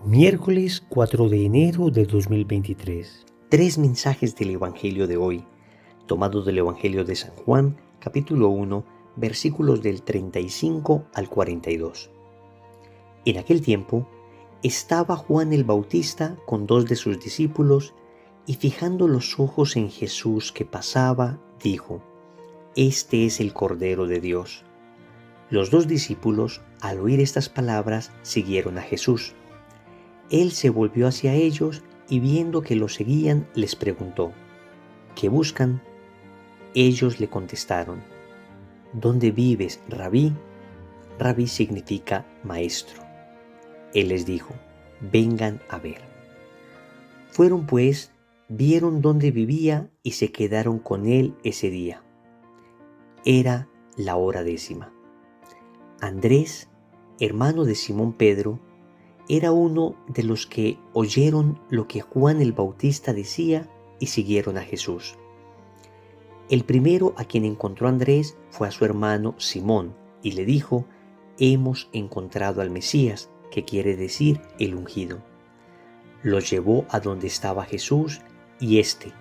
Miércoles 4 de enero de 2023. Tres mensajes del Evangelio de hoy, tomados del Evangelio de San Juan, capítulo 1, versículos del 35 al 42. En aquel tiempo, estaba Juan el Bautista con dos de sus discípulos, y fijando los ojos en Jesús que pasaba, dijo: Este es el Cordero de Dios. Los dos discípulos, al oír estas palabras, siguieron a Jesús. Él se volvió hacia ellos y viendo que lo seguían, les preguntó: ¿Qué buscan? Ellos le contestaron: ¿Dónde vives, Rabí? Rabí significa maestro. Él les dijo: Vengan a ver. Fueron pues, vieron dónde vivía y se quedaron con él ese día. Era la hora 10:00. Andrés, hermano de Simón Pedro, era uno de los que oyeron lo que Juan el Bautista decía y siguieron a Jesús. El primero a quien encontró Andrés fue a su hermano Simón y le dijo: Hemos encontrado al Mesías, que quiere decir el ungido. Los llevó a donde estaba Jesús y éste,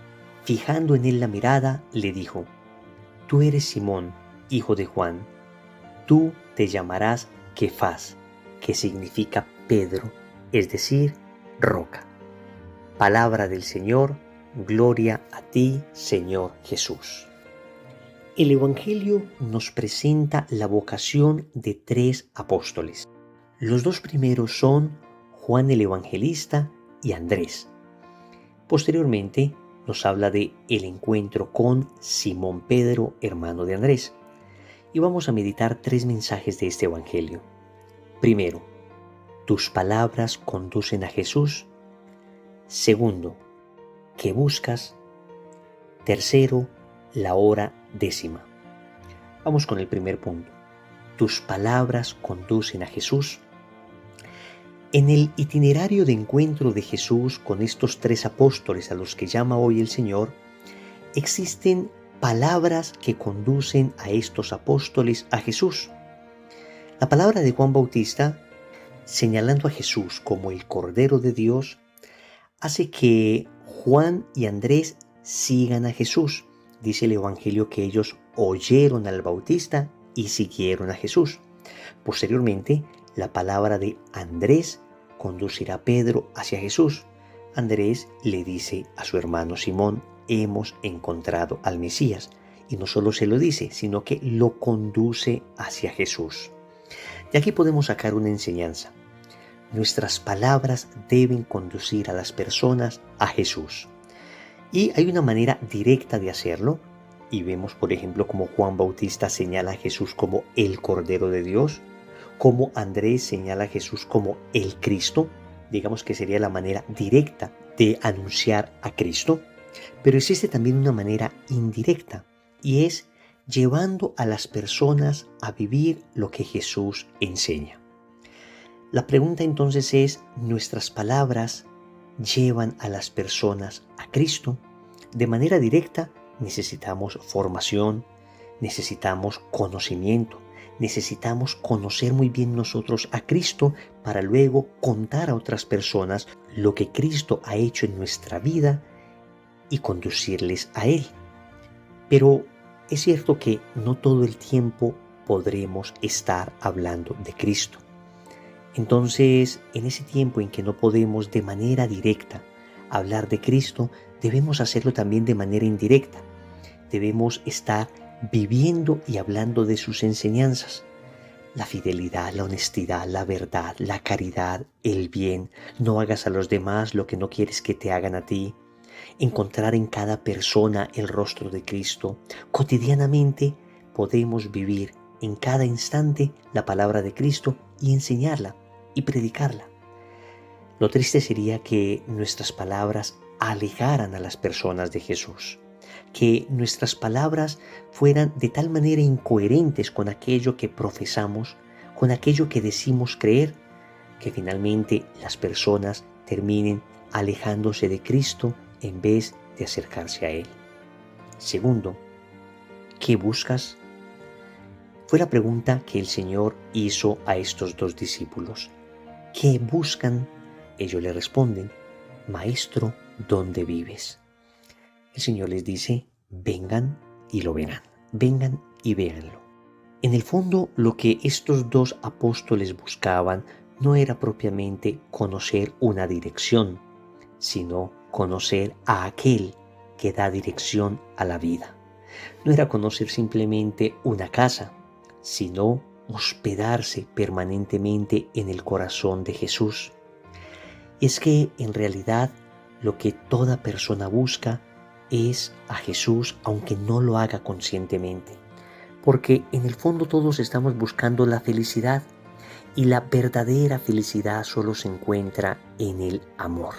fijando en él la mirada, le dijo: Tú eres Simón, hijo de Juan. Tú te llamarás Kefas, que significa Pedro, es decir, roca. Palabra del Señor, gloria a ti, Señor Jesús. El Evangelio nos presenta la vocación de tres apóstoles. Los dos primeros son Juan el Evangelista y Andrés. Posteriormente nos habla de el encuentro con Simón Pedro, hermano de Andrés. Y vamos a meditar tres mensajes de este Evangelio. Primero, tus palabras conducen a Jesús. Segundo, ¿qué buscas? Tercero, la hora 10:00. Vamos con el primer punto. Tus palabras conducen a Jesús. En el itinerario de encuentro de Jesús con estos tres apóstoles a los que llama hoy el Señor, existen palabras que conducen a estos apóstoles a Jesús. La palabra de Juan Bautista, señalando a Jesús como el Cordero de Dios, hace que Juan y Andrés sigan a Jesús. Dice el Evangelio que ellos oyeron al Bautista y siguieron a Jesús. Posteriormente, la palabra de Andrés conducirá a Pedro hacia Jesús. Andrés le dice a su hermano Simón: hemos encontrado al Mesías. Y no solo se lo dice, sino que lo conduce hacia Jesús. De aquí podemos sacar una enseñanza. Nuestras palabras deben conducir a las personas a Jesús. Y hay una manera directa de hacerlo. Y vemos, por ejemplo, cómo Juan Bautista señala a Jesús como el Cordero de Dios, como Andrés señala a Jesús como el Cristo. Digamos que sería la manera directa de anunciar a Cristo. Pero existe también una manera indirecta, y es llevando a las personas a vivir lo que Jesús enseña. La pregunta entonces es: ¿nuestras palabras llevan a las personas a Cristo? De manera directa necesitamos formación, necesitamos conocimiento, necesitamos conocer muy bien nosotros a Cristo para luego contar a otras personas lo que Cristo ha hecho en nuestra vida y conducirles a Él. Pero es cierto que no todo el tiempo podremos estar hablando de Cristo. Entonces, en ese tiempo en que no podemos de manera directa hablar de Cristo, debemos hacerlo también de manera indirecta. Debemos estar viviendo y hablando de sus enseñanzas. La fidelidad, la honestidad, la verdad, la caridad, el bien. No hagas a los demás lo que no quieres que te hagan a ti. Encontrar en cada persona el rostro de Cristo. Cotidianamente podemos vivir en cada instante la palabra de Cristo y enseñarla y predicarla. Lo triste sería que nuestras palabras alejaran a las personas de Jesús, que nuestras palabras fueran de tal manera incoherentes con aquello que profesamos, con aquello que decimos creer, que finalmente las personas terminen alejándose de Cristo en vez de acercarse a Él. Segundo, ¿qué buscas? Fue la pregunta que el Señor hizo a estos dos discípulos. ¿Qué buscan? Ellos le responden: Maestro, ¿dónde vives? El Señor les dice: vengan y lo verán, vengan y véanlo. En el fondo, lo que estos dos apóstoles buscaban no era propiamente conocer una dirección, sino conocer a aquel que da dirección a la vida. No era conocer simplemente una casa, sino hospedarse permanentemente en el corazón de Jesús. Y es que en realidad lo que toda persona busca es a Jesús, aunque no lo haga conscientemente. Porque en el fondo todos estamos buscando la felicidad, y la verdadera felicidad solo se encuentra en el amor.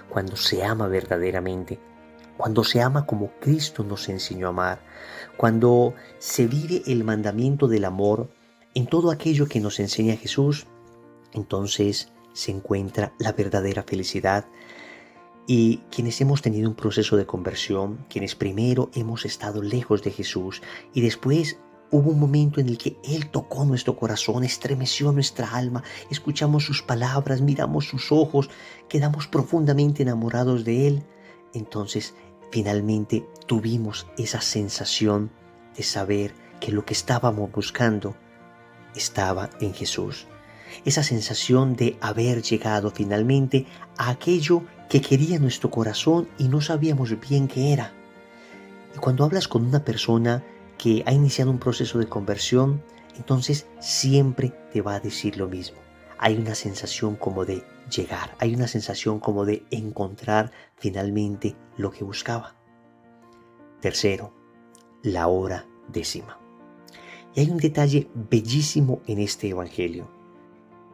Cuando se ama verdaderamente, cuando se ama como Cristo nos enseñó a amar, cuando se vive el mandamiento del amor en todo aquello que nos enseña Jesús, entonces se encuentra la verdadera felicidad. Y quienes hemos tenido un proceso de conversión, quienes primero hemos estado lejos de Jesús y después hubo un momento en el que Él tocó nuestro corazón, estremeció nuestra alma, escuchamos sus palabras, miramos sus ojos, quedamos profundamente enamorados de Él, entonces finalmente tuvimos esa sensación de saber que lo que estábamos buscando estaba en Jesús. Esa sensación de haber llegado finalmente a aquello que quería nuestro corazón y no sabíamos bien qué era. Y cuando hablas con una persona que ha iniciado un proceso de conversión, entonces siempre te va a decir lo mismo. Hay una sensación como de llegar, hay una sensación como de encontrar finalmente lo que buscaba. Tercero, la hora décima. Y hay un detalle bellísimo en este evangelio.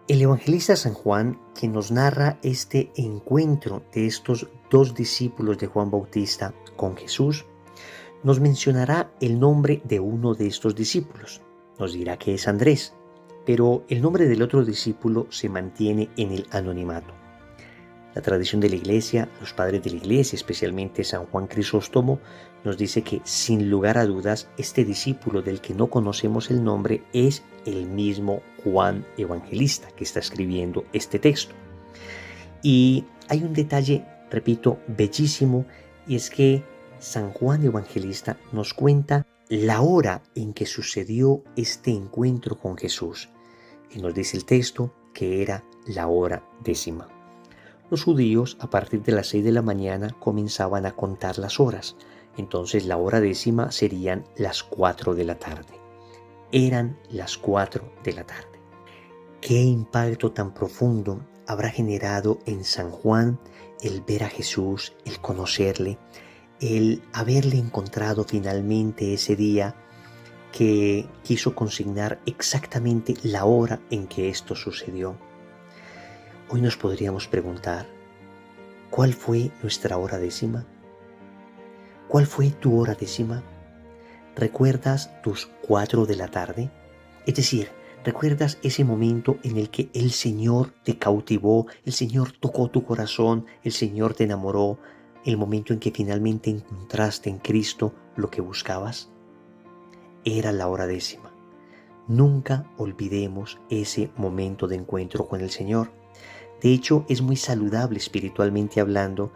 El evangelista San Juan, que nos narra este encuentro de estos dos discípulos de Juan Bautista con Jesús, nos mencionará el nombre de uno de estos discípulos. Nos dirá que es Andrés, pero el nombre del otro discípulo se mantiene en el anonimato. La tradición de la Iglesia, los padres de la Iglesia, especialmente San Juan Crisóstomo, nos dice que sin lugar a dudas este discípulo del que no conocemos el nombre es el mismo Juan Evangelista que está escribiendo este texto. Y hay un detalle, repito, bellísimo, y es que San Juan Evangelista nos cuenta la hora en que sucedió este encuentro con Jesús. Y nos dice el texto que era la hora décima. Los judíos a partir de las 6 de la mañana comenzaban a contar las horas, entonces la hora décima serían las 4 de la tarde. Eran las 4 de la tarde. ¿Qué impacto tan profundo habrá generado en San Juan el ver a Jesús, el conocerle, el haberle encontrado finalmente ese día que quiso consignar exactamente la hora en que esto sucedió? Hoy nos podríamos preguntar, ¿cuál fue nuestra hora décima? ¿Cuál fue tu hora décima? ¿Recuerdas tus 4 de la tarde? Es decir, ¿recuerdas ese momento en el que el Señor te cautivó, el Señor tocó tu corazón, el Señor te enamoró, el momento en que finalmente encontraste en Cristo lo que buscabas? Era la hora décima. Nunca olvidemos ese momento de encuentro con el Señor. De hecho, es muy saludable espiritualmente hablando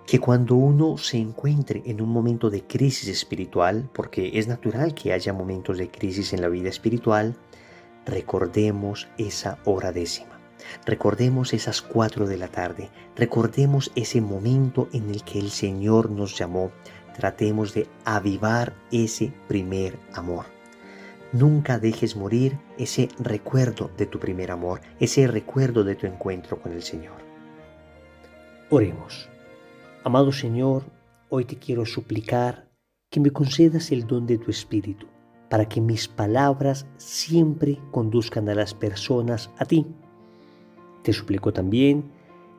que cuando uno se encuentre en un momento de crisis espiritual, porque es natural que haya momentos de crisis en la vida espiritual, recordemos esa hora décima. Recordemos esas 4 de la tarde. Recordemos ese momento en el que el Señor nos llamó. Tratemos de avivar ese primer amor. Nunca dejes morir ese recuerdo de tu primer amor, ese recuerdo de tu encuentro con el Señor. Oremos. Amado Señor, hoy te quiero suplicar que me concedas el don de tu Espíritu, para que mis palabras siempre conduzcan a las personas a ti. Te suplico también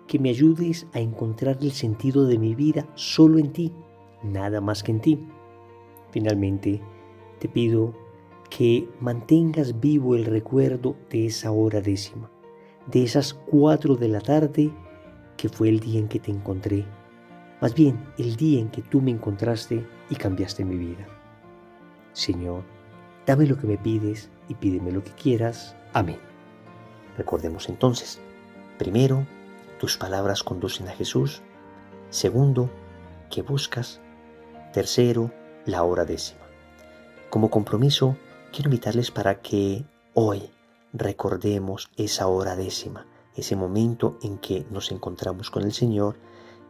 que me ayudes a encontrar el sentido de mi vida solo en ti, nada más que en ti. Finalmente, te pido que mantengas vivo el recuerdo de esa hora décima, de esas 4 de la tarde que fue el día en que te encontré, más bien el día en que tú me encontraste y cambiaste mi vida. Señor, dame lo que me pides y pídeme lo que quieras. Amén. Recordemos entonces, primero, ¿Tus palabras conducen a Jesús? Segundo, ¿qué buscas? Tercero, la hora décima. Como compromiso, quiero invitarles para que hoy recordemos esa hora décima, ese momento en que nos encontramos con el Señor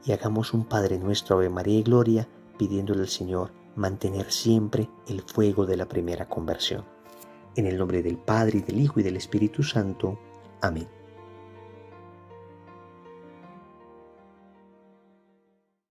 y hagamos un Padre Nuestro, Ave María y Gloria, pidiéndole al Señor mantener siempre el fuego de la primera conversión. En el nombre del Padre, y del Hijo, y del Espíritu Santo. Amén.